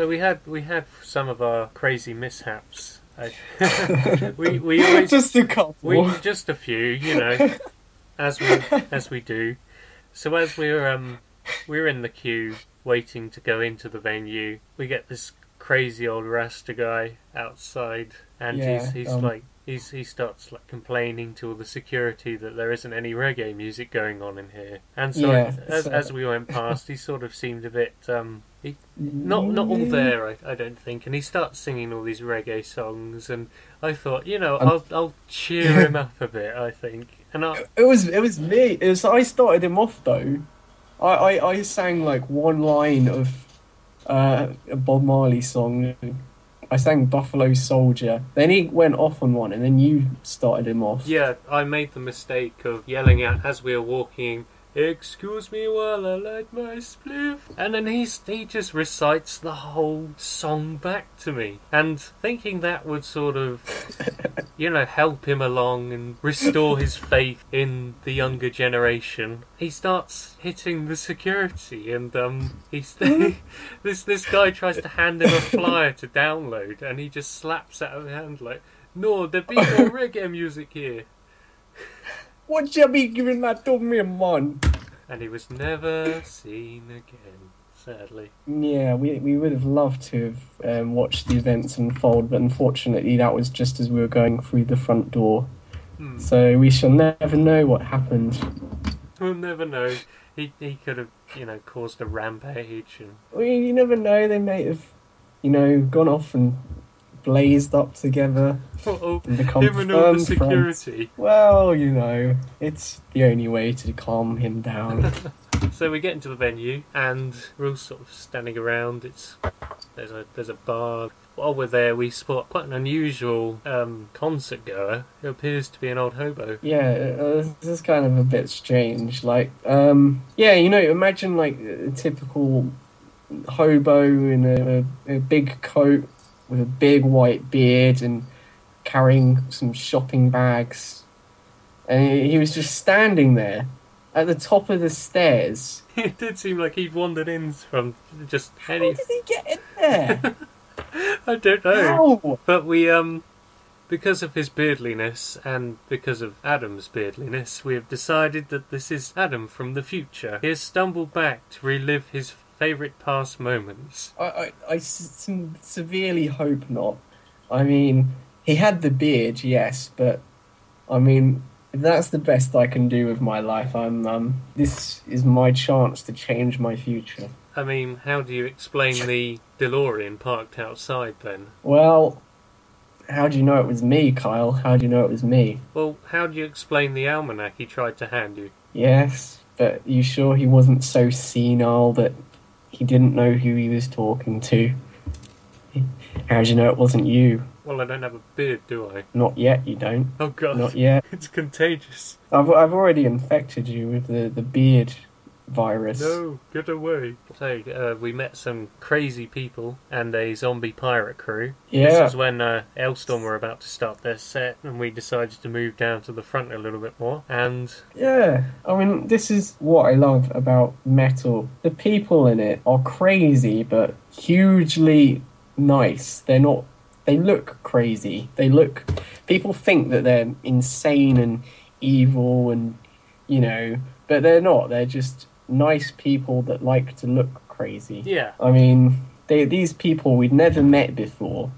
So we had some of our crazy mishaps. We always Just a couple. just a few, as we do. So as we're in the queue waiting to go into the venue, we get this crazy old Rasta guy outside, and Yeah, he starts like complaining to all the security that there isn't any reggae music going on in here. And so yeah. as we went past, he sort of seemed a bit not all there, I don't think. And he starts singing all these reggae songs, and I thought, I'll cheer him up a bit, I think. And it was me. I started him off though. I sang like one line of a Bob Marley song. I sang Buffalo Soldier. Then he went off on one, and then you started him off. yeah, I made the mistake of yelling out as we were walking, "Excuse me while I light my spliff," and then he just recites the whole song back to me, and thinking that would sort of, help him along and restore his faith in the younger generation. He starts hitting the security, and this guy tries to hand him a flyer to download, and he just slaps out of his hand like, "No, there be no reggae music here." What you be giving that to me, man? And he was never seen again, sadly. Yeah, we would have loved to have watched the events unfold, but unfortunately that was just as we were going through the front door. So we shall never know what happened. We'll never know. He could have, caused a rampage. And You never know, they may have, gone off and blazed up together and become him and all the firm security. friends. Well, it's the only way to calm him down. So we get into the venue, and we're all sort of standing around. There's a bar. While we're there, we spot quite an unusual concert goer who appears to be an old hobo. Yeah, this is kind of a bit strange. Like, imagine like a typical hobo in a big coat with a big white beard and carrying some shopping bags. And he was just standing there at the top of the stairs. It did seem like he'd wandered in from just How did he get in there? I don't know. How? But we, because of his beardliness and because of Adam's beardliness, we have decided that this is Adam from the future. He has stumbled back to relive his favourite past moments. I severely hope not. I mean, he had the beard, yes, but I mean, if that's the best I can do with my life, this is my chance to change my future. I mean, how do you explain the DeLorean parked outside then? Well, how do you know it was me, Kyle? How do you know it was me? Well, how do you explain the almanac he tried to hand you? Yes, but you sure he wasn't so senile that he didn't know who he was talking to? How do you know it wasn't you? Well, I don't have a beard, do I? Not yet, you don't. Oh god. Not yet. It's contagious. I've already infected you with the beard virus. No, get away. So, we met some crazy people and a zombie pirate crew. Yeah. This was when Alestorm were about to start their set, and we decided to move down to the front a little bit more. And yeah, I mean, this is what I love about metal. The people in it are crazy, but hugely nice. They're not. They look crazy. People think that they're insane and evil and, but they're not. They're just nice people that like to look crazy. yeah, I mean, these people we'd never met before,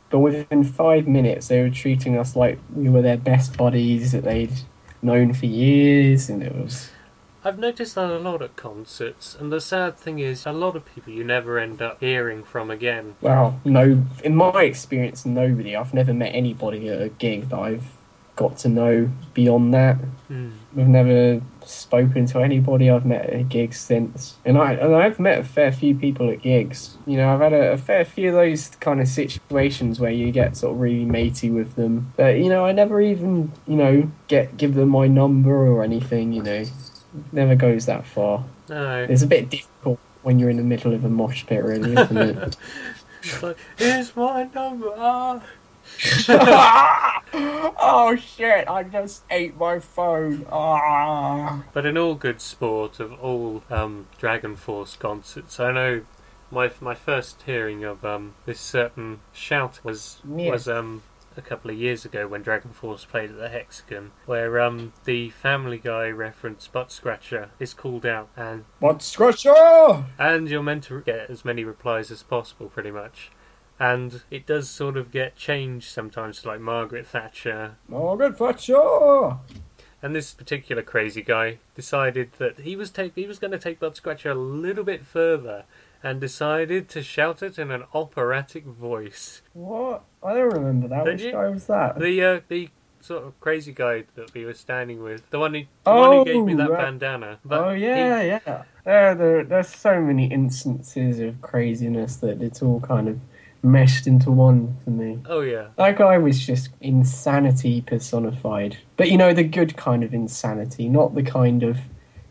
but within 5 minutes they were treating us like we were their best buddies that they'd known for years, and it was... I've noticed that a lot at concerts, and the sad thing is, a lot of people you never end up hearing from again. Well, no, in my experience, nobody. I've never met anybody at a gig that I've got to know beyond that. We've never spoken to anybody I've met at gigs since. And I've met a fair few people at gigs. I've had a fair few of those kind of situations where you get sort of really matey with them. But, I never even, give them my number or anything, Never goes that far. No. It's a bit difficult when you're in the middle of a mosh pit, really, isn't it? It's like, here's my number. Oh shit, I just ate my phone. But in all good sport of all Dragon Force concerts, I know my first hearing of this certain shout was a couple of years ago when Dragon Force played at the Hexagon, where the Family Guy reference Butt Scratcher is called out, and Butt Scratcher! And you're meant to get as many replies as possible, pretty much. And it does sort of get changed sometimes to like Margaret Thatcher. Margaret Thatcher! And this particular crazy guy decided that he was going to take Butt Scratcher a little bit further, and decided to shout it in an operatic voice. What? I don't remember that. Which guy was that? The sort of crazy guy that we were standing with. The one who gave me that bandana. But yeah. There's so many instances of craziness that it's all kind of meshed into one for me. Oh, yeah. That guy was just insanity personified. But, you know, the good kind of insanity, not the kind of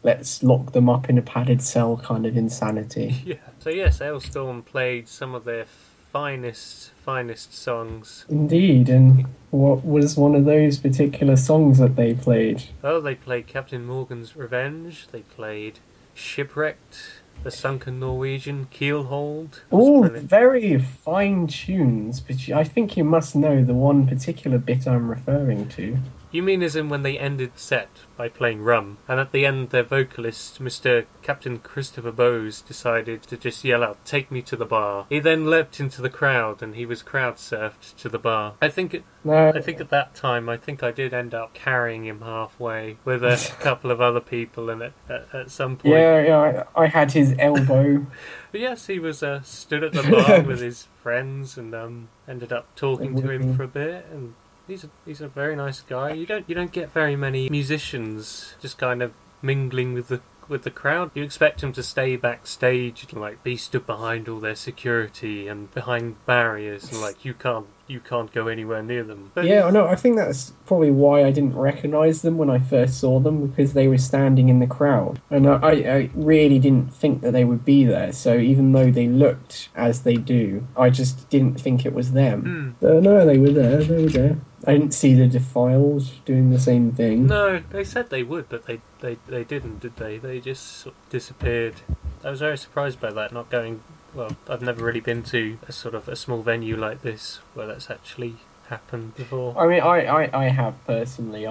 let's lock them up in a padded cell kind of insanity. Yeah. So, yes, Alestorm played some of their finest songs. Indeed, and what was one of those particular songs that they played? Oh, they played Captain Morgan's Revenge, they played Shipwrecked, The Sunken Norwegian, Keelhauled. All very fine tunes, but I think you must know the one particular bit I'm referring to. You mean as in when they ended the set by playing Rum, and at the end their vocalist, Mr. Captain Christopher Bowes, decided to just yell out, "Take me to the bar." He then leapt into the crowd and he was crowd surfed to the bar. I think at that time, I did end up carrying him halfway with a couple of other people, and at some point... Yeah, I had his elbow. But yes, he was stood at the bar with his friends and ended up talking to him for a bit, and he's a very nice guy. You don't get very many musicians just kind of mingling with the crowd. You expect them to stay backstage and like be stood behind all their security and behind barriers, and like you can't go anywhere near them. But yeah, I know. I think that's probably why I didn't recognise them when I first saw them, because they were standing in the crowd, and I really didn't think that they would be there. So even though they looked as they do, I just didn't think it was them. But no, they were there. They were there. I didn't see the Defiled doing the same thing. No, they said they would, but they didn't, did they? They just sort of disappeared. I was very surprised by that, not going... Well, I've never really been to a sort of a small venue like this where that's actually happened before. I mean, I have personally,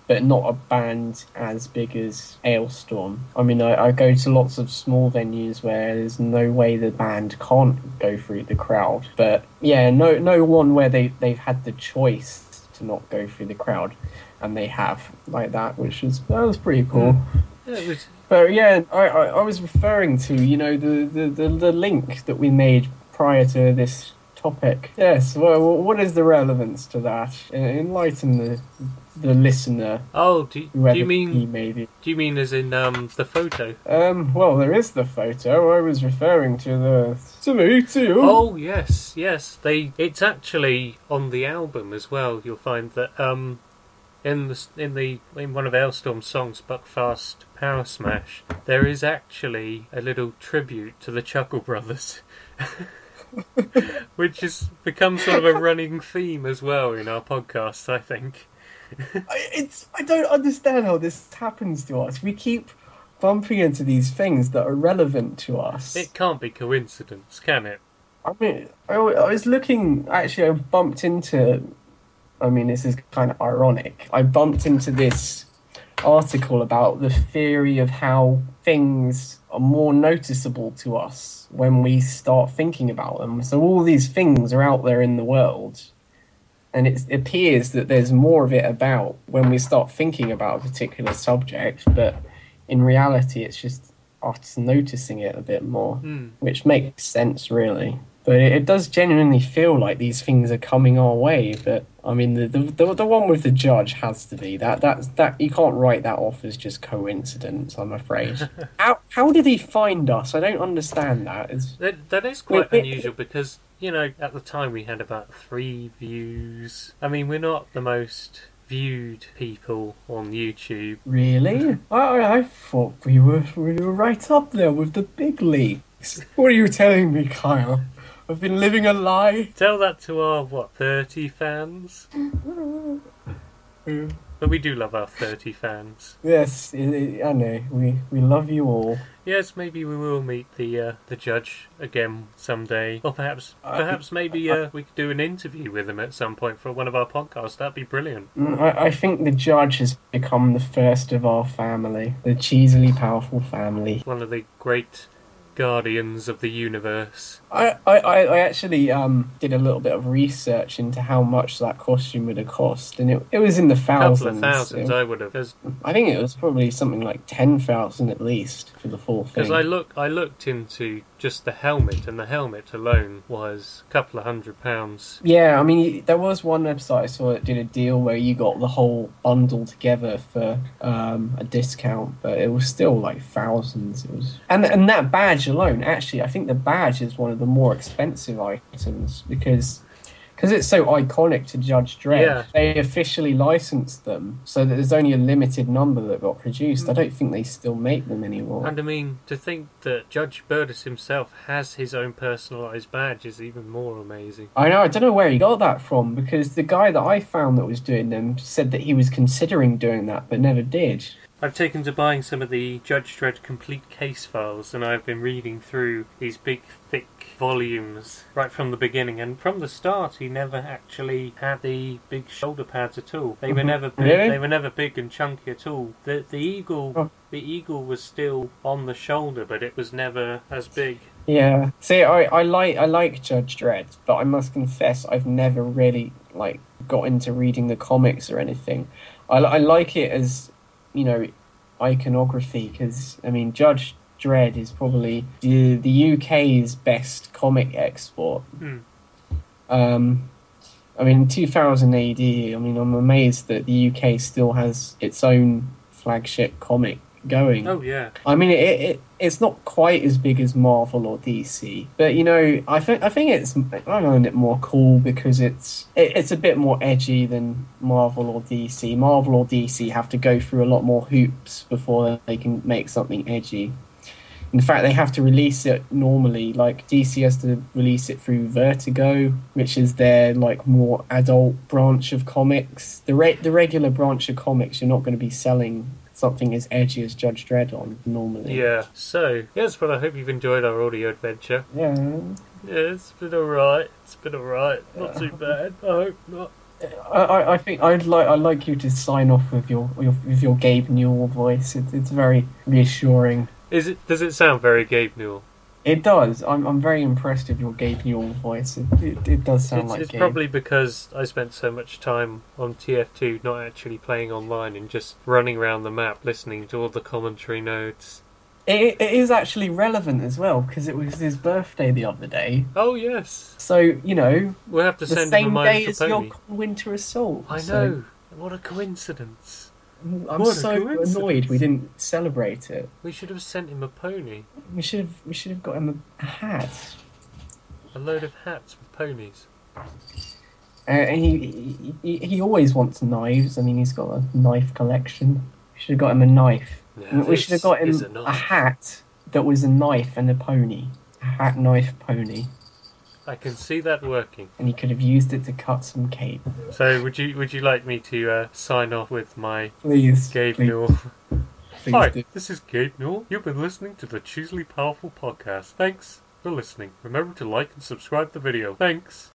but not a band as big as Alestorm. I mean, I go to lots of small venues where there's no way the band can't go through the crowd. But yeah, no one where they've had the choice to not go through the crowd, and they have like that, that was pretty cool. Yeah, it was. But yeah, I was referring to, you know, the link that we made prior to this topic. Yes, well, what is the relevance to that? Enlighten the listener. Oh, do you mean maybe? as in the photo? Well, there is the photo. I was referring to me too. Oh yes. It's actually on the album as well. You'll find that in one of Alestorm's songs, Buckfast Power Smash, there is actually a little tribute to the Chuckle Brothers. Which has become sort of a running theme as well in our podcast, I think. I don't understand how this happens to us. We keep bumping into these things that are relevant to us. It can't be coincidence, can it? I mean, I was looking... Actually, I bumped into... I mean, this is kind of ironic. I bumped into this article about the theory of how things are more noticeable to us when we start thinking about them. So all these things are out there in the world, and it appears that there's more of it about when we start thinking about a particular subject, but in reality it's just us noticing it a bit more, which makes sense, really. But it does genuinely feel like these things are coming our way. But I mean, the one with the judge has to be that you can't write that off as just coincidence, I'm afraid. How did he find us? I don't understand that. That is quite unusual because, you know, at the time we had about 3 views. I mean, we're not the most viewed people on YouTube. Really? I thought we were right up there with the big leagues. What are you telling me, Kyle? I've been living a lie. Tell that to our, 30 fans? But we do love our 30 fans. Yes, I know. We love you all. Yes, maybe we will meet the judge again someday, or perhaps maybe we could do an interview with him at some point for one of our podcasts. That'd be brilliant. I think the judge has become the first of our family, the Cheesily Powerful family. One of the great guardians of the universe. I actually did a little bit of research into how much that costume would have cost, and it was in the thousands. A couple of thousands, I would have. I think it was probably something like 10,000 at least for the full thing. Because I looked into just the helmet, and the helmet alone was a couple of £100. Yeah, I mean, there was one website I saw that did a deal where you got the whole bundle together for a discount, but it was still like thousands. It was, and that badge alone, actually, I think the badge is one of the more expensive items because it's so iconic to Judge Dredd. Yeah. They officially licensed them so that there's only a limited number that got produced. I don't think they still make them anymore. And I mean, to think that Judge Burtis himself has his own personalised badge is even more amazing. I know, I don't know where he got that from, because the guy that I found that was doing them said that he was considering doing that but never did. I've taken to buying some of the Judge Dredd complete case files, and I've been reading through these big, thick volumes right from the beginning. And from the start, he never actually had the big shoulder pads at all. They were never big. Really? They were never big and chunky at all. The eagle, the eagle was still on the shoulder, but it was never as big. Yeah. See, I like Judge Dredd, but I must confess I've never really got into reading the comics or anything. I like it as, you know, iconography, because I mean Judge Dredd is probably the UK's best comic export. I mean, 2000 AD, I mean, I'm amazed that the UK still has its own flagship comic going. Oh yeah. I mean, it's not quite as big as Marvel or DC, but you know, I think I find it more cool because it's a bit more edgy than Marvel or DC. Marvel or DC have to go through a lot more hoops before they can make something edgy. In fact, they have to release it normally. Like DC has to release it through Vertigo, which is their more adult branch of comics. The regular branch of comics, you're not going to be selling something as edgy as Judge Dredd on normally. Yeah. So yes, well, I hope you've enjoyed our audio adventure. Yeah. Yeah, it's been alright. Not too bad. I hope not. I think I'd like you to sign off with your Gabe Newell voice. It's very reassuring. Does it sound very Gabe Newell? It does. I'm very impressed with your Gabe Newell voice. It does sound like it's Gabe. probably because I spent so much time on TF2 not actually playing online and just running around the map listening to all the commentary notes. It is actually relevant as well because it was his birthday the other day. Oh yes. So you know we'll have to the send same him a day My as Little your Pony. Winter Assault. I know. So What a coincidence. I'm so annoyed we didn't celebrate it. We should have sent him a pony. We should have got him a hat. A load of hats with ponies. And he always wants knives. I mean, he's got a knife collection. We should have got him a knife. Now We should have got him this is a hat that was a knife and a pony. A hat, knife, pony. I can see that working. And he could have used it to cut some cake. So would you like me to sign off with my Please. Gabe please, Newell? please Hi, do. this is Gabe Newell. You've been listening to the Cheesily Powerful podcast. Thanks for listening. Remember to like and subscribe the video. Thanks.